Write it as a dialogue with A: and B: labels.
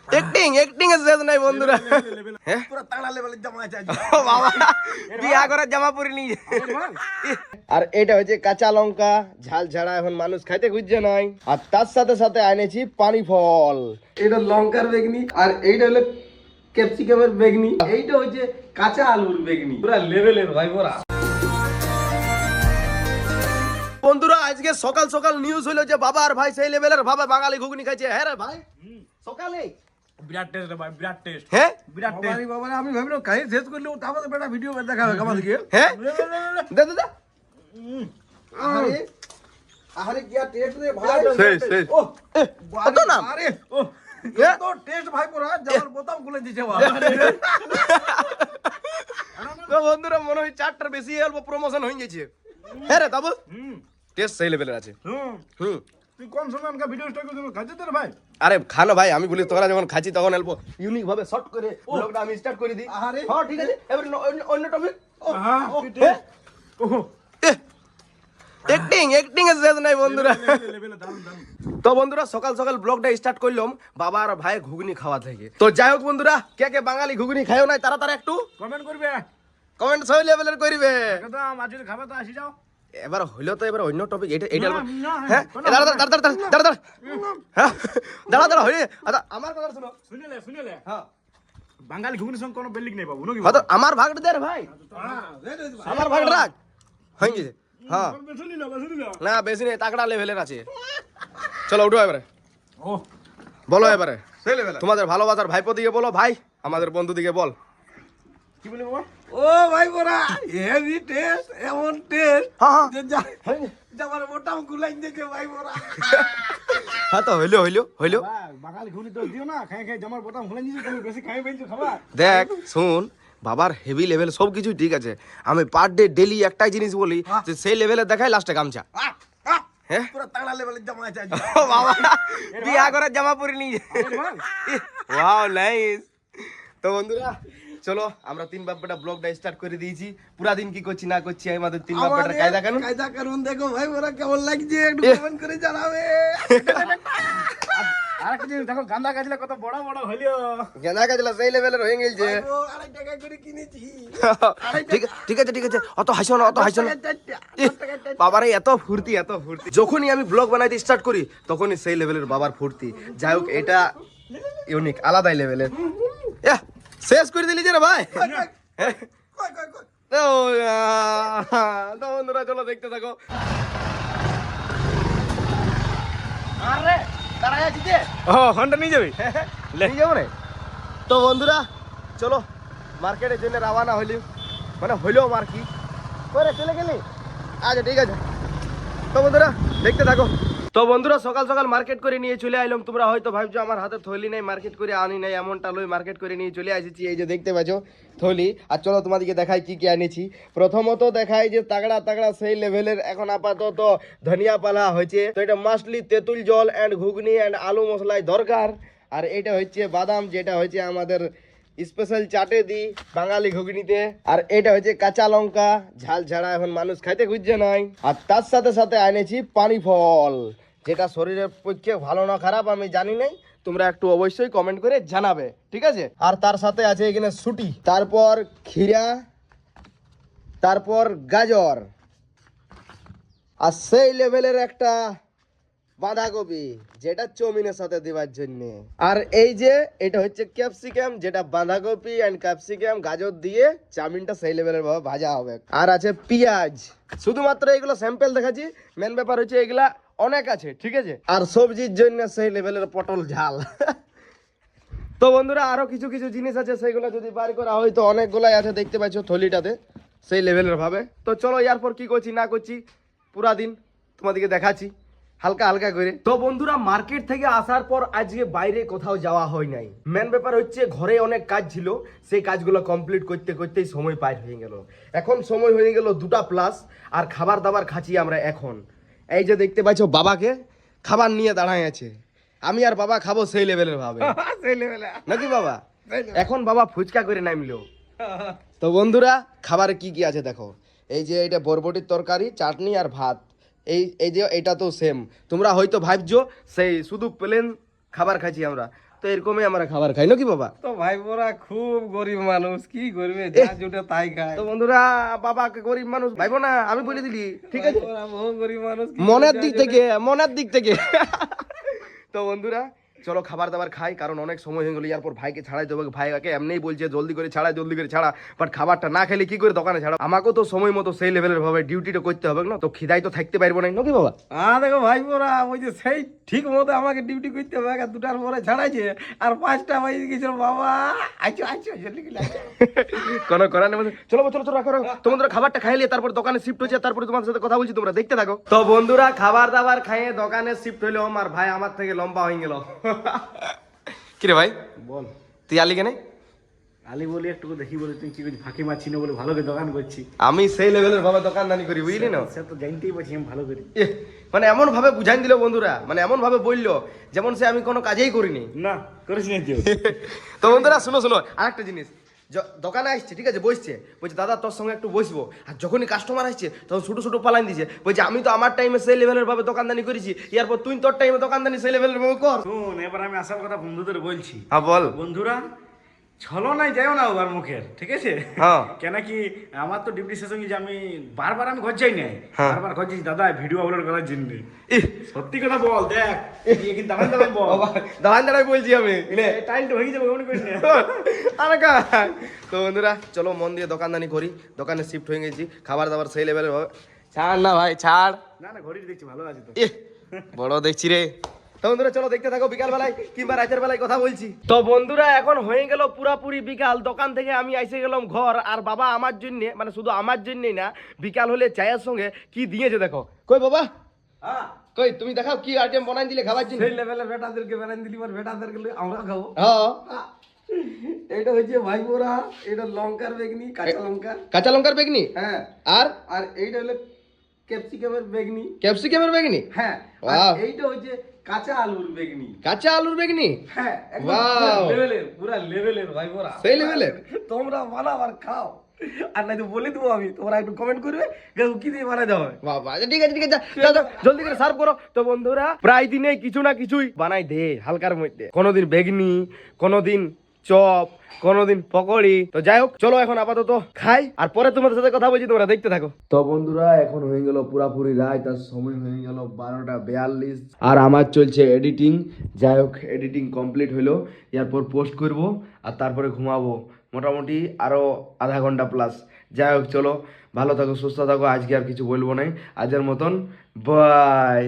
A: Acting এর শেষ নাই বন্ধুরা।
B: পুরো তাগড়া লেভেলের জামা আছে
A: বাবা বিয়া করার জামা পরে নিয়ে। আর এটা হচ্ছে কাঁচা লঙ্কা ঝাল ছাড়া এখন মানুষ খাইতে খুঁজছে নাই। আর তার সাথে সাথে আনেছি পানি ফল। এটা লঙ্কার বেগনি আর এইটা হলো ক্যাপসিকামের বেগনি, এইটা হচ্ছে কাঁচা আলুর বেগনি। পুরা লেভেলের ভাই পুরা। বন্ধুরা আজকে সকাল সকাল নিউজ হলো যে বাবা আর ভাই সেই লেভেলের ভাবে বাঙালি ঘুগনি খাইছে। হ্যাঁ রে ভাই সকালে
B: বিরাট টেস্ট রে ভাই, বিরাট টেস্ট।
A: হ্যাঁ
B: বিরাট টেস্ট বাবা, আমি ভাবিলাম খাই শেষ করলে তারপরে বেটা ভিডিও করে দেখাবে কামাল দিকে।
A: হ্যাঁ দে দে দে। আরে আরে কি টেস্ট রে ভাই। সেই ও কত নাম।
B: আরে ও তো টেস্ট ভাই পুরা জামার বোতাম খুলে দিছে বাবা।
A: তো বন্ধুরা মনে হয় চারটার বেশি অল্প প্রমোশন হয়ে গেছে। হ্যাঁ রে তাবু টেস্ট সেই লেভেলের আছে। হুম
B: তুই কোন সময় আমাকে ভিডিও স্টার্ট করে খাইছিস তোর ভাই?
A: আরে খানো ভাই, আমি বলি তোরা যখন খাচ্ছি তখন অল্প ইউনিক ভাবে শর্ট করে ব্লগটা আমি স্টার্ট করে দিই।
B: আরে
A: হ্যাঁ ঠিক আছে, এবার অন্য টপিক।
B: হ্যাঁ
A: অ্যাক্টিং এর শেষ নাই বন্ধুরা।
B: লেভেলে দারুন দারুন।
A: তো বন্ধুরা সকাল সকাল ব্লগটা স্টার্ট করলাম বাবা আর ভাই ঘুগনি খাওয়া থেকে। তো যাই হোক বন্ধুরা, কে কে বাঙালি ঘুগনি খায়ও নাই তারা তারা একটু
B: কমেন্ট করবে
A: কমেন্ট সই লেভেলের করিবে।
B: একদম আজ যদি খাবে তো আসি যাও।
A: এবার হইলো তো এবার অন্য টপিক এটা এটা।
B: না,
A: হ্যাঁ দাঁড়া দাঁড়া দাঁড়া দাঁড়া দাঁড়া দাঁড়া হ্যাঁ দাঁড়া দাঁড়া হইরে। আচ্ছা আমার কথা শুনো।
B: শুনেলে
A: হ্যাঁ
B: বাঙালি ঘুগনির সঙ্গে কোনো বেল্লিক নেই বাবু নাকি?
A: তো আমার ভাগটা দে রে ভাই, আমার ভাগটা রাখ হয়ে গেছে। হ্যাঁ
B: শুনিল
A: না বেশি নেই, তাকড়া লেভেলের আছে। চলো উঠো এবারে,
B: ও
A: বলো এবারে
B: সেই লেভেল
A: তোমাদের ভালোবাসার ভাইপো দিকে বলো, ভাই আমাদের বন্ধু দিকে বল।
B: কি বলি বাবা? ও ভাই বড়া হেভি টেস্ট, এমন টেস্ট
A: হ্যাঁ
B: যে জামার বোতাম খুলাই দিয়েছে ভাই বড়া।
A: হ্যাঁ তো হইলো হইলো হইলো।
B: বাঙালি ঘুগনি তো দিও না, খাই খাই জামার বোতাম খুলাই দিয়েছে, তুমি বেশি খাই ফেলছো খাবার।
A: দেখ শুন, বাবার হেভি লেভেল সব কিছুই ঠিক আছে, আমি পার ডে ডেলি একটাই জিনিস বলি যে সেই লেভেলে দেখাই লাস্টে গামছা। হ্যাঁ
B: পুরো তাগড়া লেভেলের জামা আছে
A: ও বাবা বিয়া করার জামা পরে নিয়ে। Wow nice. তো বন্ধুরা চলো আমরা তিন বাপ্পাটা ব্লগটা স্টার্ট করে দিয়েছি। পুরা দিন কি করছি না করছি আমাদের তিন বাপ্পাটা কায়দা কানুন।
B: কায়দা কানুন দেখো ভাই বড়া কেমন লাগছে, একটু কমেন্ট করে জানাবে। আরেকটা জিনিস দেখো, গান্দা গাছলা কত বড় বড় হইলো।
A: গেঁদা গাছলা সেই লেভেলের হয়ে গেছে।
B: ও 2.5 টাকা করে কিনেছি।
A: ঠিক আছে ঠিক আছে, অত হাসো না অত হাসো না। বাবার এত ফুর্তি এত ফুর্তি, যখনই আমি ব্লগ বানাইতে স্টার্ট করি তখনই সেই লেভেলের বাবার ফুর্তি। যাই হোক এটা ইউনিক আলাদাই লেভেলের। শেষ করে দিলি যে রে ভাই। তো বন্ধুরা চলো দেখতে থাকো। আরে দাঁড়ায় আছি যে
B: ও হন্ডা নিয়ে যাবি?
A: নিয়ে যাবো রে। তো বন্ধুরা চলো মার্কেটের জন্য রওনা হইলি, মানে হইলো মার্কেট করে চলে গেলি। আচ্ছা ঠিক আছে, তো বন্ধুরা দেখতে থাকো। তো বন্ধুরা সকাল সকাল মার্কেট করে নিয়ে চলে আইলাম। তোমরা হয়তো ভাবছো আমার হাতে থলি নেই, মার্কেট করে আনি নাই, এমনটা লই মার্কেট করে নিয়ে চলে আসেছি। এই যে দেখতে পাচ্ছ থলি। আর চলো তোমাদেরকে দেখাই কি কি আনেছি। প্রথমত দেখাই যে তাগড়া তাগড়া সেই লেভেলের এখন আপাতত ধনিয়া পালা হয়েছে। তো এটা মাস্টলি তেঁতুল জল অ্যান্ড ঘুগনি অ্যান্ড আলু মশলাই দরকার। আর এটা হচ্ছে বাদাম, যেটা হচ্ছে আমাদের স্পেশাল চাটে দি বাঙালি ঘুগনিতে। আর এটা হচ্ছে কাঁচা লঙ্কা ঝাল ছাড়া এখন মানুষ খাইতে খুঁজছে নাই। আর তার সাথে সাথে আনেছি পানি ফল, যেটা শরীরের পক্ষে ভালো না খারাপ আমি জানি নাই, তোমরা একটু অবশ্যই কমেন্ট করে জানাবে, ঠিক আছে। আর তার সাথে আছে এখানে সুটি, তারপর খিরা, তারপর গাজর, আর সেই লেভেলের একটা বাঁধাকপি যেটা চৌমিনের সাথে দেওয়ার জন্য। আর এই যে এটা হচ্ছে ক্যাপসিকাম, যেটা বাঁধাকপি এন্ড ক্যাপসিকাম গাজর দিয়ে চাউমিনটা সেই লেভেলের ভাবে ভাজা হবে। আর আছে পেঁয়াজ। শুধুমাত্র এগুলো স্যাম্পল দেখাচ্ছি, মেন ব্যাপার হচ্ছে এগুলা অনেক আছে, ঠিক আছে। আর সবজির জন্য সেই লেভেলের পটল ঝাল। তো বন্ধুরা আরো কিছু কিছু জিনিস আছে, সেগুলো যদি বার করা হয় তো অনেকগুলাই আছে, দেখতে পাচ্ছ থলিটাতে সেই লেভেলের ভাবে। তো চলো এরপর কি করছি না করছি পুরা দিন তোমাদেরকে দেখাচ্ছি হালকা হালকা করে। তো বন্ধুরা মার্কেট থেকে আসার পর আজকে বাইরে কোথাও যাওয়া হয় নাই। মেন ব্যাপার হচ্ছে ঘরে অনেক কাজ ছিল, সেই কাজগুলো কমপ্লিট করতে করতেই সময় পার হয়ে গেল। এখন সময় হয়ে গেল 2টা+, আর খাবার দাবার খাচ্ছি আমরা এখন। এই যে দেখতে পাচ্ছ বাবাকে খাবার নিয়ে দাঁড়ায় আছে, আমি আর বাবা খাবো সেই লেভেলের ভাবে
B: সেই লেভেলে
A: নাকি বাবা। এখন বাবা ফুচকা করে নামলো। তো বন্ধুরা খাবারে কি কি আছে দেখো, এই যে এটা বরবটির তরকারি, চাটনি আর ভাত। এই এই যে এটা তো সেম, তোমরা হয়তো ভাবছো সেই শুধু প্লেন খাবার খাচ্ছি আমরা, তো এরকমই আমরা খাবার খাই নাকি বাবা?
B: তো ভাই বোরা খুব গরিব মানুষ, কি করবে, যা জুটে তাই খায়।
A: তো বন্ধুরা, বাবাকে গরিব মানুষ ভাইবো না, আমি বলে দিলি, ঠিক আছে?
B: ওরা বহু গরিব মানুষ, কি
A: মনের
B: করবে,
A: দিক থেকে, মনের দিক থেকে। তো বন্ধুরা চলো খাবার দাবার খাই, কারণ অনেক সময় হয়ে গেল, এরপর ভাইকে ছাড়াই দেবো। ভাইকে এমনিই বলছে জলদি করে ছাড়া, জলদি করে ছাড়া, বাট খাবারটা না খেলে কি করে দোকানে ছাড়া? আমাকেও তো সময় মতো সেই লেভেলের ভাবে ডিউটিটা করতে হবে না, তো খিদাই তো থাকতে পারবো না নাকি বাবা?
B: দেখো ভাই বোরা, ওই যে সেই ঠিক মতো আমাকে ডিউটি করতে হবে, 2টার পরে ছাড়াইছে, আর 5টা বাজে গেছিল বাবা। আইছো আইছো, জলদি করে আইছো।
A: কোনো করার নেই। চলো চলো চলো, রাখো রাখো। তো বন্ধুরা খাবারটা খাইলে তারপর দোকানে শিফট হয়েছে, তারপরে তোমার সাথে কথা বলছি, তোমরা দেখতে থাকো। তো বন্ধুরা খাবার দাবার খাইয়ে দোকানে শিফট হইলো, আমার ভাই আমার থেকে লম্বা হয়ে গেল। কিরে ভাই,
B: বল।
A: তুই আলি কেন?
B: আলি বলি একটু দেখি, বলে তুই কি করছিস, ফাঁকি মারছি না বলে ভালো করে দোকান করছি।
A: আমি সেই লেভেলের ভাবে দোকানদানি করি, বুঝলি না?
B: সে তো জানতেই পারছি আমি ভালো করি।
A: এহ, মানে এমন ভাবে বুঝাই দিল বন্ধুরা, মানে এমন ভাবে বললো যেমন সে আমি কোনো কাজেই করিনি।
B: না করিস না কেউ।
A: তো বন্ধুরা শুনো শুনো, আরেকটা জিনিস, দোকানে আসছে, ঠিক আছে, বসছে, বলছে দাদা তোর সঙ্গে একটু বসবো, আর যখনই কাস্টমার আসছে তখন ছোটো ছোটো পালান দিছে, বলছে আমি তো আমার টাইমে সেই লেভেলের ভাবে দোকানদানি করেছি, এরপর তুই তোর টাইমে দোকানদানি সেই লেভেলের ভাবে কর।
B: শুন, এবার আমি আসল কথা বন্ধুদের বলছি।
A: হ্যাঁ বল।
B: বন্ধুরা, ছলনায় যাও না ওবার মুখের, ঠিক আছে?
A: হ্যাঁ।
B: কেন কি আমার তো ডিউটি শেষ হয়ে গেছে, আমি বারবার আমি ঘর যাই নাই,
A: হ্যাঁ।
B: বারবার ঘর যাই দাদা ভিডিও আপলোড করার জন্য।
A: ইহ,
B: সত্যি কথা বল, দেখ এই কিন্তু দাঁড়ান দাঁড়ান বল।
A: দাঁড়ান দাঁড়াই বলছি আমি,
B: টাইমটা হয়ে যাবে, মনে করিস না।
A: আরে কা। তো বন্ধুরা চলো মন দিয়ে দোকানদানি করি, দোকানে শিফট হয়ে গেছি, খাবার দাবার সেই লেভেলের ভাবে। ছাড় না ভাই ছাড়।
B: না না, ঘড়ি দেখছি ভালো আছে তো।
A: ইহ, বড় দেখছি রে। তো বন্ধুরা চলো দেখতে থাকো, বিকাল বেলায় কিংবা রাতের বেলায় কথা বলছি। তো বন্ধুরা এখন হয়ে গেল পুরাপুরি বিকাল, দোকান থেকে আমি এসে গেলাম ঘর, আর বাবা আমার জন্য, মানে শুধু আমার জন্যই না, বিকাল হলে চায়ের সঙ্গে কি দিয়েছে দেখো। কই বাবা,
B: হ্যাঁ,
A: কই তুমি দেখাও কি আইটেম বানাই দিলে খাবার জন্য।
B: সেই লেভেলে বেটাদেরকে বেড়ান দিলি, আর বেটাদেরকে লই আমরা খাবো।
A: হ্যাঁ,
B: এটা হচ্ছে ভাই বোরা, এটা লঙ্কার বেগনি, কাঁচা লঙ্কা।
A: কাঁচা লঙ্কার বেগনি,
B: হ্যাঁ,
A: আর
B: আর এইটা হলো ক্যাপসিকামের বেগনি।
A: ক্যাপসিকামের বেগনি,
B: হ্যাঁ,
A: Wow.
B: আর এইটা হচ্ছে কাঁচা আলুর বেগনি।
A: কাঁচা আলুর বেগনি।
B: হ্যাঁ, একদম
A: Wow.
B: পুরা লেভেলের ভাই বোরা,
A: সেই লেভেলের?
B: তোমরা বানাও আর খাও, আর নাই তো বলে দেবো আমি, তোমরা একটু কমেন্ট করবে কি দিয়ে বানাতে হবে।
A: বাবা আচ্ছা, ঠিক আছে ঠিক আছে, যাও, যাও, জলদি করে সার্ভ করো। তো বন্ধুরা প্রায় দিনে কিছু না কিছুই বানাই দে হালকার মধ্যে, কোনোদিন বেগনি, কোনোদিন চপ, কোনোদিন পকোড়ি। তো যাই হোক চলো এখন আপাতত খাই, আর পরে তোমাদের সাথে কথা বলছি, তোমরা দেখতে থাকো। তো বন্ধুরা এখন হয়ে গেল পুরাপুরি রাত, আর সময় হয়ে গেল 12:42, আর আমার চলছে এডিটিং। যাই হোক এডিটিং কমপ্লিট হইলো, এরপর পোস্ট করব, আর তারপরে ঘুমাবো মোটামুটি আরো আধা ঘন্টা প্লাস। যাই হোক চলো, ভালো থাকো, সুস্থ থাকো, আজকে আর কিছু বলবো না, আজকের মতন বাই।